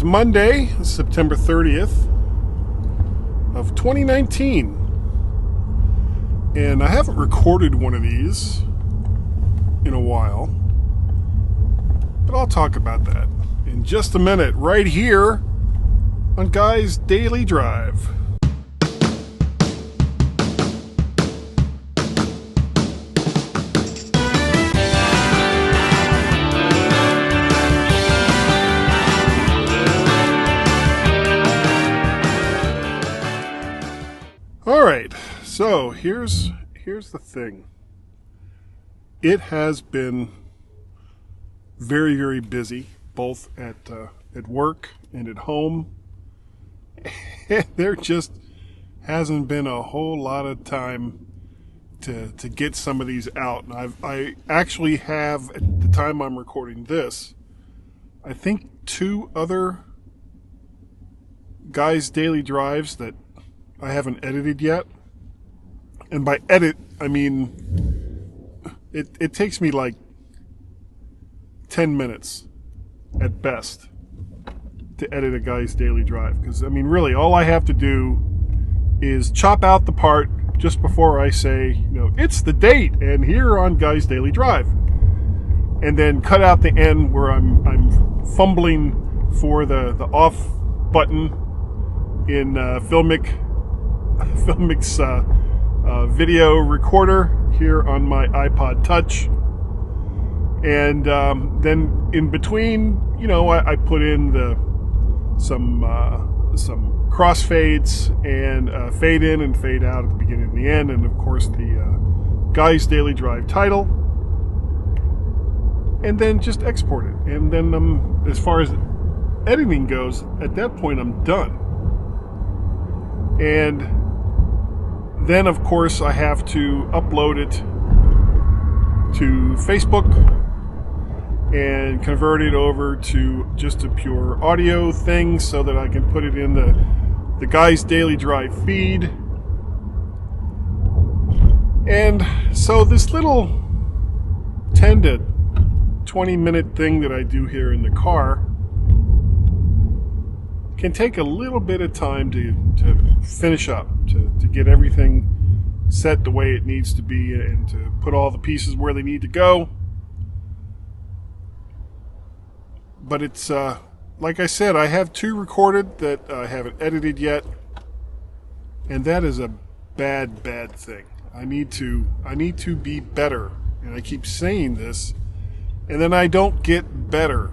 It's Monday, September 30th of 2019. And I haven't recorded one of these in a while. But I'll talk about that in just a minute, right here on Guy's Daily Drive. All right, so here's the thing. It has been very, very busy, both at work and at home. There just hasn't been a whole lot of time to get some of these out. And I actually have, at the time I'm recording this, I think 2 other Guys Daily Drives that I haven't edited yet. And by edit, I mean it takes me like 10 minutes at best to edit a Guy's Daily Drive. Because, I mean, really, all I have to do is chop out the part just before I say, it's the date, and here on Guy's Daily Drive. And then cut out the end where I'm fumbling for the off button in Filmic's video recorder here on my iPod Touch. And then in between, I put in some crossfades and fade in and fade out at the beginning and the end, and of course the Guy's Daily Drive title, and then just export it. And then as far as editing goes, at that point I'm done. And then of course I have to upload it to Facebook and convert it over to just a pure audio thing so that I can put it in the Guy's Daily Drive feed. And so this little 10 to 20 minute thing that I do here in the car can take a little bit of time to finish up, to get everything set the way it needs to be and to put all the pieces where they need to go. But it's, like I said, I have 2 recorded that I haven't edited yet. And that is a bad thing. I need to be better. And I keep saying this. And then I don't get better.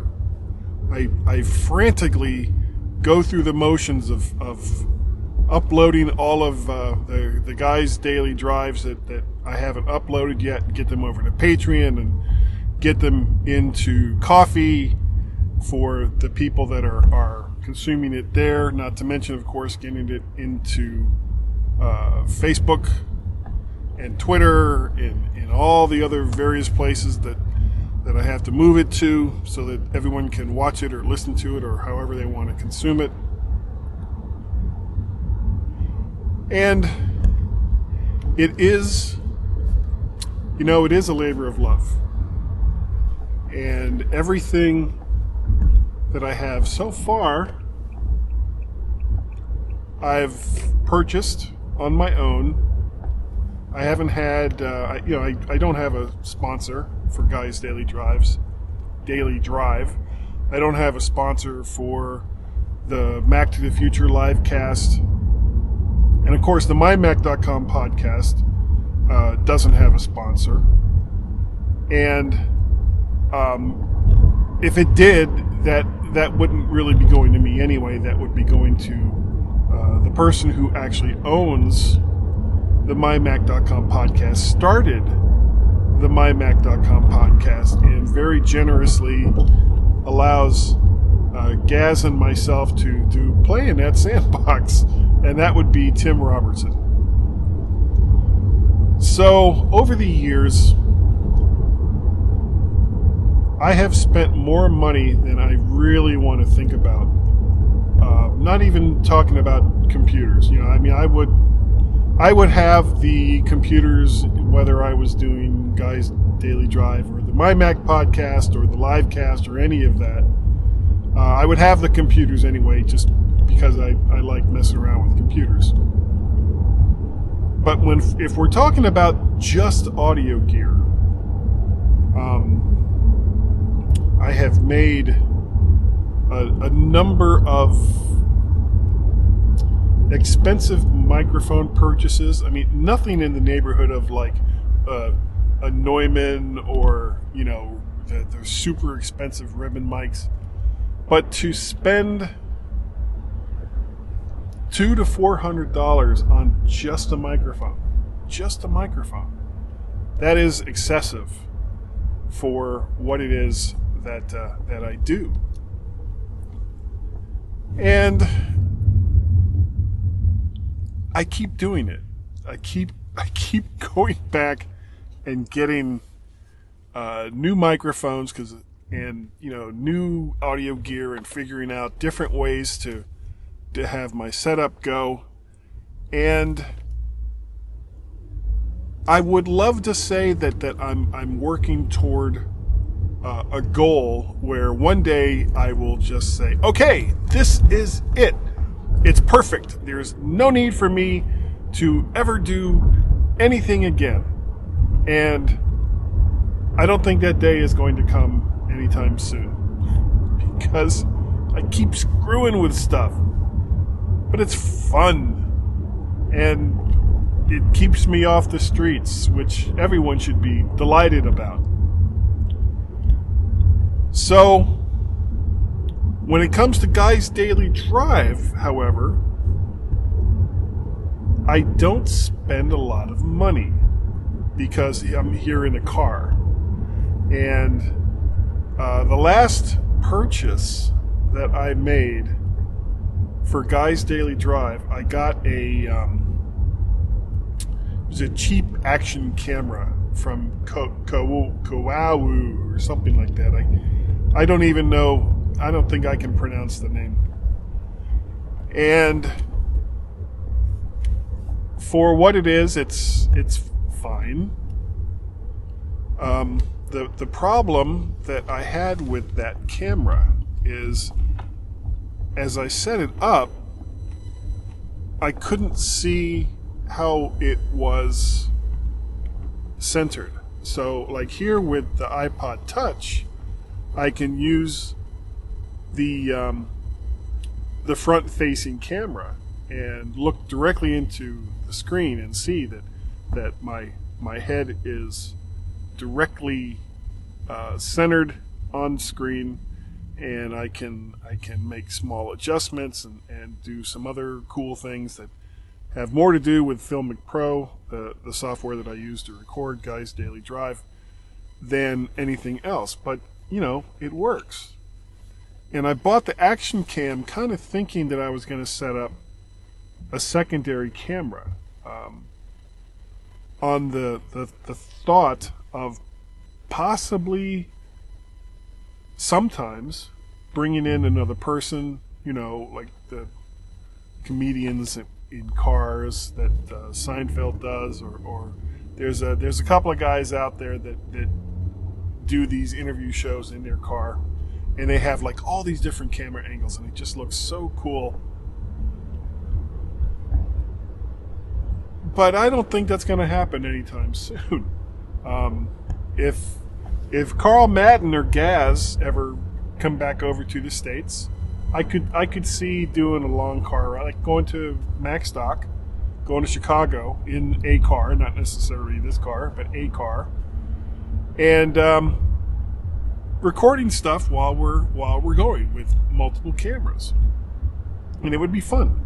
I frantically go through the motions of uploading all of the Guy's Daily Drives that I haven't uploaded yet. And get them over to Patreon and get them into Coffee for the people that are consuming it there, not to mention, of course, getting it into Facebook and Twitter and all the other various places that I have to move it to so that everyone can watch it or listen to it or however they want to consume it. And it is, it is a labor of love. And everything that I have so far, I've purchased on my own. I haven't had, I don't have a sponsor for Guy's Daily Drive. I don't have a sponsor for the Mac to the Future live cast. And of course, the MyMac.com podcast doesn't have a sponsor. And if it did, that wouldn't really be going to me anyway. That would be going to the person who actually owns the MyMac.com podcast, started the MyMac.com podcast, and very generously allows Gaz and myself to play in that sandbox, and that would be Tim Robertson. So, over the years, I have spent more money than I really want to think about. Not even talking about computers. I would have the computers, whether I was doing Guy's Daily Drive or the MyMac Podcast or the Livecast or any of that. I would have the computers anyway, just because I like messing around with computers. But if we're talking about just audio gear, I have made a number of expensive microphone purchases. I mean, nothing in the neighborhood of like a Neumann or, you know, the super expensive ribbon mics. But to spend $200 to $400 on just a microphone, that is excessive for what it is that I do. And I keep doing it. I keep going back and getting new microphones and new audio gear, and figuring out different ways to have my setup go. And I would love to say that I'm working toward a goal where one day I will just say, okay, this is it. It's perfect. There's no need for me to ever do anything again. And I don't think that day is going to come anytime soon, because I keep screwing with stuff. But it's fun, and it keeps me off the streets, which everyone should be delighted about. So, when it comes to Guy's Daily Drive, however, I don't spend a lot of money because I'm here in a car. And the last purchase that I made for Guy's Daily Drive, I got it was a cheap action camera from Kawawu or something like that. I don't even know. I don't think I can pronounce the name. And for what it is, it's fine. The problem that I had with that camera is, as I set it up, I couldn't see how it was centered. So, like here with the iPod Touch, I can use the front-facing camera and look directly into the screen and see that my head is directly centered on screen, and I can make small adjustments and do some other cool things that have more to do with Filmic Pro, the software that I use to record Guy's Daily Drive, than anything else. But it works. And I bought the Action Cam kind of thinking that I was going to set up a secondary camera, on the thought of possibly sometimes bringing in another person, like the comedians in Cars that Seinfeld does, or there's a couple of guys out there that do these interview shows in their car, and they have like all these different camera angles, and it just looks so cool. But I don't think that's going to happen anytime soon. If Carl Madden or Gaz ever come back over to the States, I could see doing a long car ride, like going to Macstock, going to Chicago in a car, not necessarily this car, but a car, and recording stuff while we're going with multiple cameras, and it would be fun.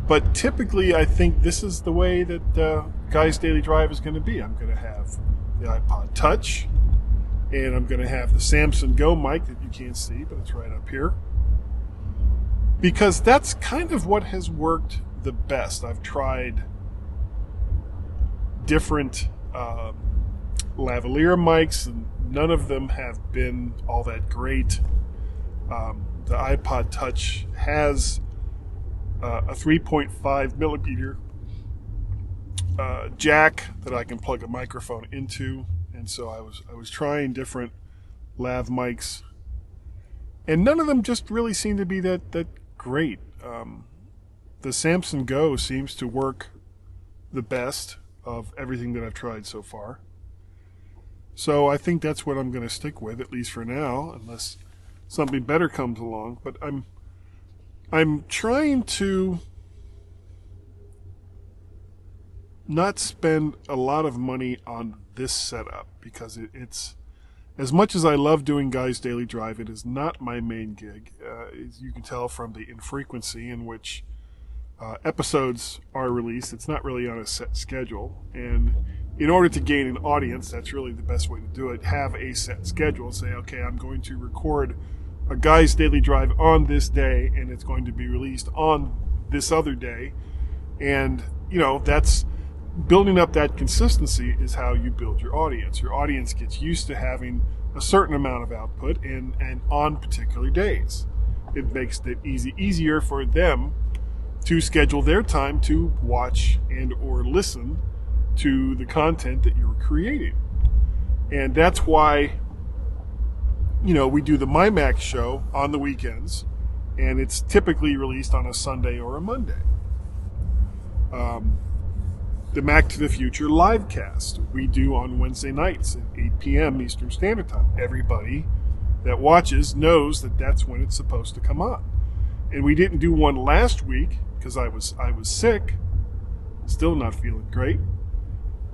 But typically, I think this is the way that Guy's Daily Drive is going to be. I'm going to have the iPod Touch, and I'm going to have the Samsung Go mic that you can't see, but it's right up here. Because that's kind of what has worked the best. I've tried different lavalier mics, and none of them have been all that great. The iPod Touch has a 3.5 millimeter jack that I can plug a microphone into, and so I was trying different lav mics, And none of them just really seem to be that great. The Samson Go seems to work the best of everything that I've tried so far. So I think that's what I'm going to stick with, at least for now, unless something better comes along. But I'm trying to not spend a lot of money on this setup, because it's, as much as I love doing Guy's Daily Drive, it is not my main gig. As you can tell from the infrequency in which episodes are released, it's not really on a set schedule. And in order to gain an audience, that's really the best way to do it. Have a set schedule. Say, okay, I'm going to record a Guy's Daily Drive on this day, and it's going to be released on this other day. And, that's building up that consistency is how you build your audience. Your audience gets used to having a certain amount of output and on particular days. It makes it easier for them to schedule their time to watch and or listen to the content that you're creating. And that's why, we do the MyMac show on the weekends, and it's typically released on a Sunday or a Monday. The Mac to the Future livecast we do on Wednesday nights at 8 p.m. Eastern Standard Time. Everybody that watches knows that that's when it's supposed to come on. And we didn't do one last week because I was sick, still not feeling great.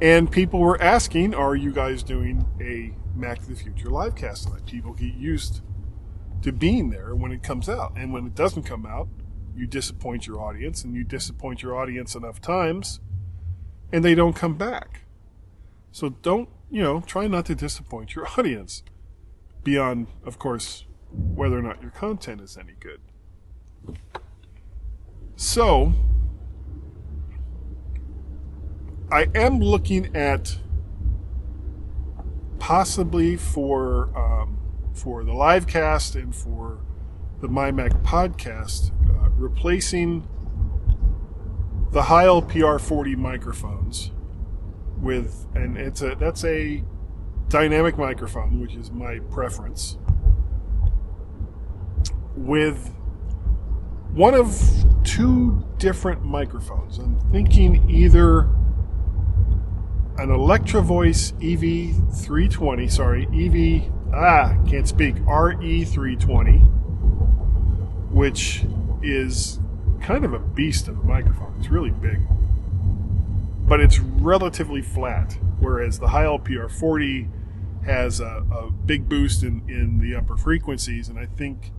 And people were asking, are you guys doing a Mac to the Future livecast tonight? People get used to being there when it comes out. And when it doesn't come out, you disappoint your audience, and you disappoint your audience enough times, and they don't come back. So don't, try not to disappoint your audience beyond, of course, whether or not your content is any good. So, I am looking at possibly for the live cast and for the MyMac Podcast, replacing the Heil PR40 microphones with, and that's a dynamic microphone, which is my preference, with one of two different microphones. I'm thinking either an Electro Voice RE320, which is kind of a beast of a microphone. It's really big, but it's relatively flat, whereas the Heil PR40 has a big boost in the upper frequencies. And I think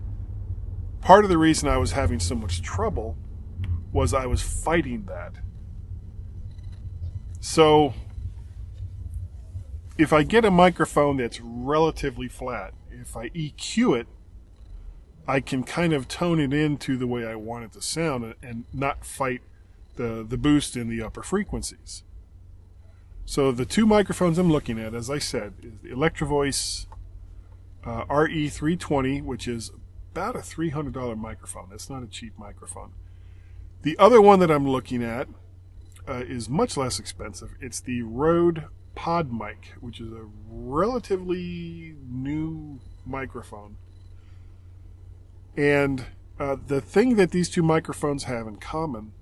part of the reason I was having so much trouble was I was fighting that. So if I get a microphone that's relatively flat, if I EQ it, I can kind of tone it into the way I want it to sound and not fight the boost in the upper frequencies. So the two microphones I'm looking at, as I said, is the Electro Voice RE320, which is about a $300 microphone. That's not a cheap microphone. The other one that I'm looking at is much less expensive. It's the Rode Pod Mic, which is a relatively new microphone. And the thing that these two microphones have in common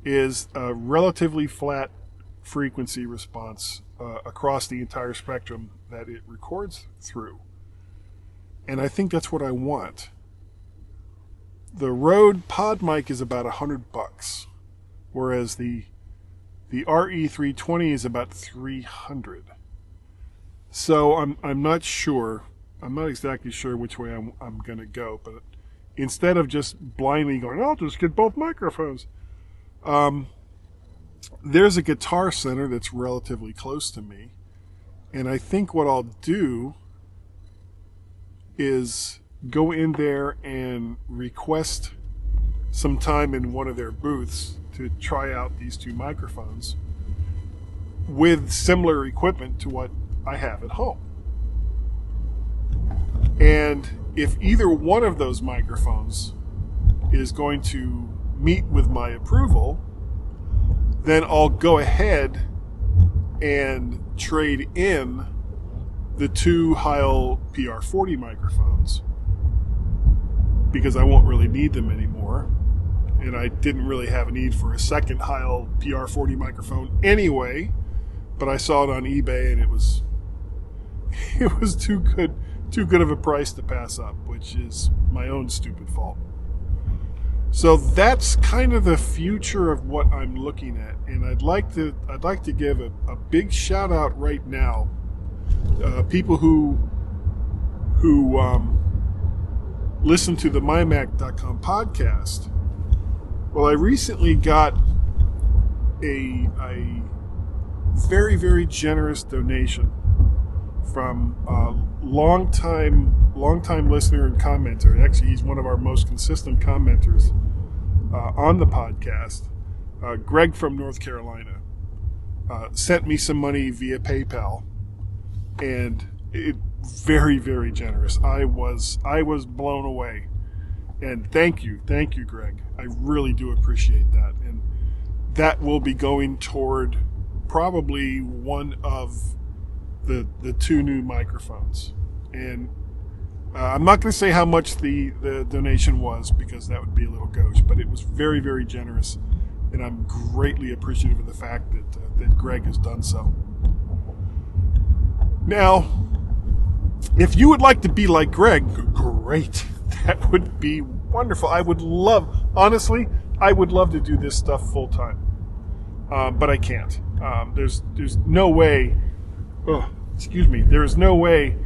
is a relatively flat frequency response across the entire spectrum that it records through. And I think that's what I want. The Rode Pod Mic is about $100, whereas the RE320 is about $300. So I'm not sure. I'm not exactly sure which way I'm going to go, but instead of just blindly going, I'll just get both microphones. There's a Guitar Center that's relatively close to me, and I think what I'll do is go in there and request some time in one of their booths to try out these two microphones with similar equipment to what I have at home. And if either one of those microphones is going to meet with my approval, then I'll go ahead and trade in the two Heil PR40 microphones because I won't really need them anymore. And I didn't really have a need for a second Heil PR40 microphone anyway, but I saw it on eBay and it was too good of a price to pass up, which is my own stupid fault. So that's kind of the future of what I'm looking at, and I'd like to give a big shout out right now. People who listen to the MyMac.com podcast. Well, I recently got a very, very generous donation from a longtime listener and commenter. Actually, he's one of our most consistent commenters on the podcast. Greg from North Carolina sent me some money via PayPal, and it very, very generous. I was blown away. And thank you, Greg. I really do appreciate that. And that will be going toward probably one of the two new microphones. And I'm not going to say how much the donation was, because that would be a little gauche, but it was very, very generous. And I'm greatly appreciative of the fact that Greg has done so. Now, if you would like to be like Greg, great. That would be wonderful. I would love to do this stuff full time, but I can't. There's no way. There is no way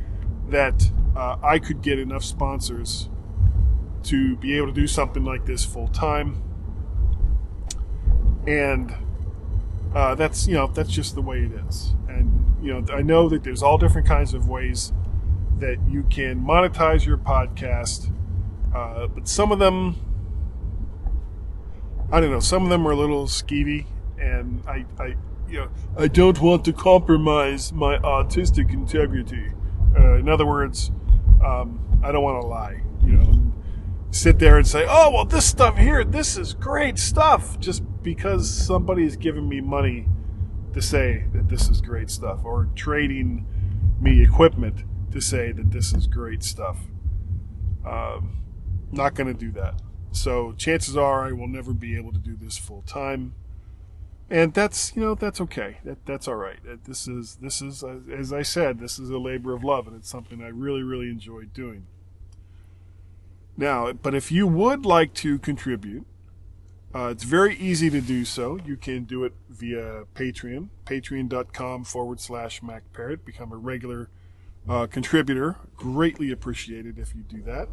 that I could get enough sponsors to be able to do something like this full time, and that's just the way it is. And I know that there's all different kinds of ways that you can monetize your podcast. But some of them, I don't know, some of them are a little skeevy, and I don't want to compromise my artistic integrity. In other words, I don't want to lie, sit there and say, oh, well, this stuff here, this is great stuff, just because somebody is giving me money to say that this is great stuff, or trading me equipment to say that this is great stuff. Not going to do that. So chances are I will never be able to do this full time, and that's okay. That's all right. This is as I said, this is a labor of love, and it's something I really, really enjoy doing. Now, but if you would like to contribute, it's very easy to do so. You can do it via Patreon, patreon.com/MacParrot. Become a regular contributor. Greatly appreciated if you do that.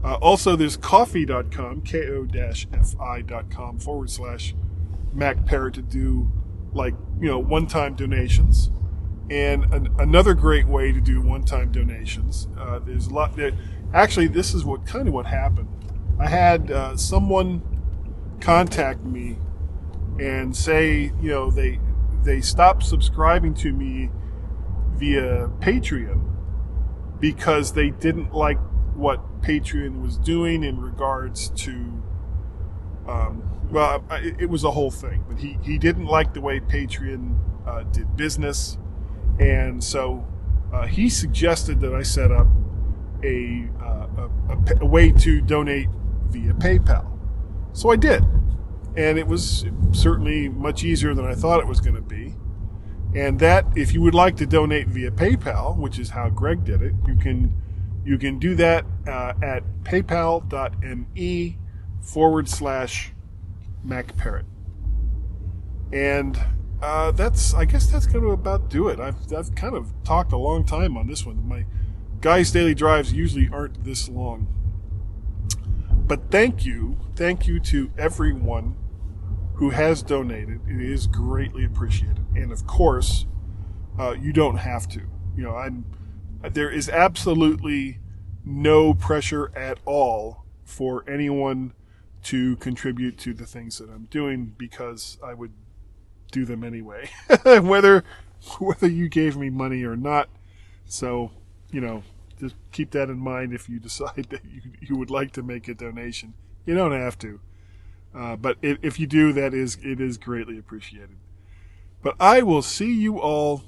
Also, there's coffee.com, ko-fi.com/MacParrot to do one-time donations. And another great way to do one-time donations. There's a lot. Actually, this is what happened. I had someone contact me and say, they stopped subscribing to me via Patreon because they didn't like what Patreon was doing in regards to, it was a whole thing, but he didn't like the way Patreon did business, and so he suggested that I set up a way to donate via PayPal. So I did, and it was certainly much easier than I thought it was going to be. And that, if you would like to donate via PayPal, which is how Greg did it, you can do that at paypal.me/MacParrot. And I guess that's going to about do it. I've kind of talked a long time on this one. My Guy's Daily Drives usually aren't this long. But thank you to everyone who has donated. It is greatly appreciated. And of course, you don't have to. There is absolutely no pressure at all for anyone to contribute to the things that I'm doing, because I would do them anyway, whether you gave me money or not. So, just keep that in mind if you decide that you would like to make a donation. You don't have to. But if you do, it is greatly appreciated. But I will see you all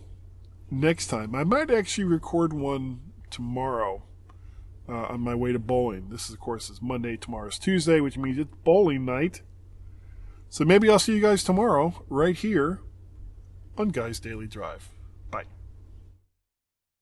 next time. I might actually record one tomorrow. on my way to bowling. This, of course, is Monday. Tomorrow's Tuesday, which means it's bowling night. So maybe I'll see you guys tomorrow right here on Guy's Daily Drive.